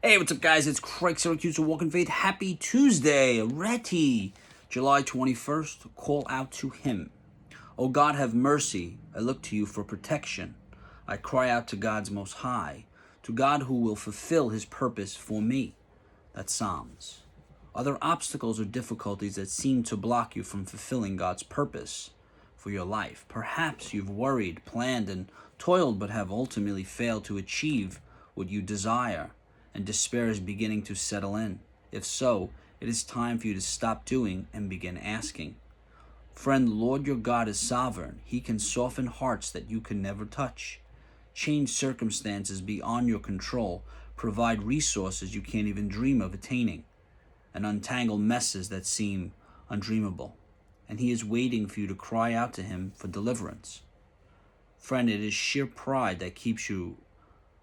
Hey, what's up, guys? It's Craig Syracusa, Walking Faith. Happy Tuesday, Reti, July 21st. Call out to Him. O God, have mercy. I look to you for protection. I cry out to God's Most High, to God who will fulfill His purpose for me. That's Psalms. Are there obstacles or difficulties that seem to block you from fulfilling God's purpose for your life? Perhaps you've worried, planned, and toiled, but have ultimately failed to achieve what you desire, and despair is beginning to settle in. If so, it is time for you to stop doing and begin asking. Friend, Lord your God is sovereign. He can soften hearts that you can never touch, change circumstances beyond your control, provide resources you can't even dream of attaining, and untangle messes that seem undreamable. And He is waiting for you to cry out to Him for deliverance. Friend, it is sheer pride that keeps you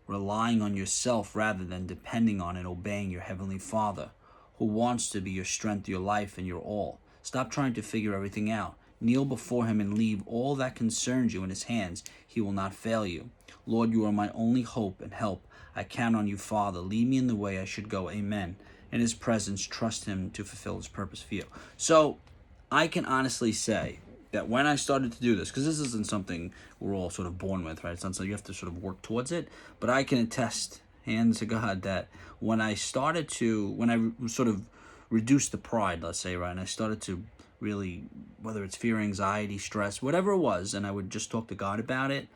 relying on yourself rather than depending on and obeying your Heavenly Father, who wants to be your strength, your life, and your all. Stop trying to figure everything out. Kneel before Him and leave all that concerns you in His hands. He will not fail you. Lord, you are my only hope and help. I count on you, Father. Lead me in the way I should go. Amen. In His presence, trust Him to fulfill His purpose for you. So, I can honestly say that when I started to do this, because this isn't something we're all sort of born with, right? It's not something you have to sort of work towards it, but I can attest, hands to God, that when I sort of reduced the pride, let's say, right, and I started to really, whether it's fear, anxiety, stress, whatever it was, and I would just talk to God about it,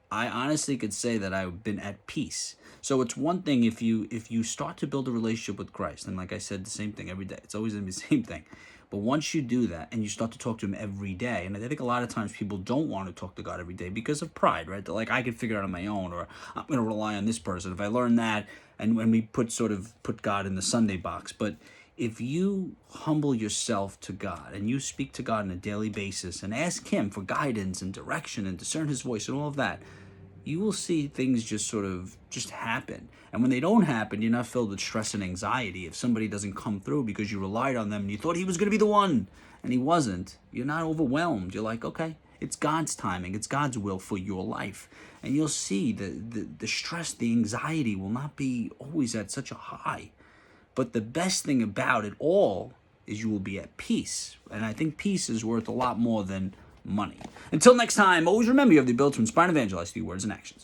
I honestly could say that I've been at peace. So it's one thing if you start to build a relationship with Christ, and like I said, the same thing every day. It's always going to be the same thing. But once you do that and you start to talk to Him every day, and I think a lot of times people don't want to talk to God every day because of pride, right? They're like, I can figure it out on my own, or I'm going to rely on this person. If I learn that, and when we put God in the Sunday box. But if you humble yourself to God and you speak to God on a daily basis and ask Him for guidance and direction and discern His voice and all of that, you will see things just happen. And when they don't happen, you're not filled with stress and anxiety. If somebody doesn't come through because you relied on them and you thought He was going to be the one and He wasn't, you're not overwhelmed. You're like, okay, it's God's timing. It's God's will for your life. And you'll see the stress, the anxiety will not be always at such a high. But the best thing about it all is you will be at peace. And I think peace is worth a lot more than money. Until next time, always remember you have the ability to inspire and evangelize through words and actions.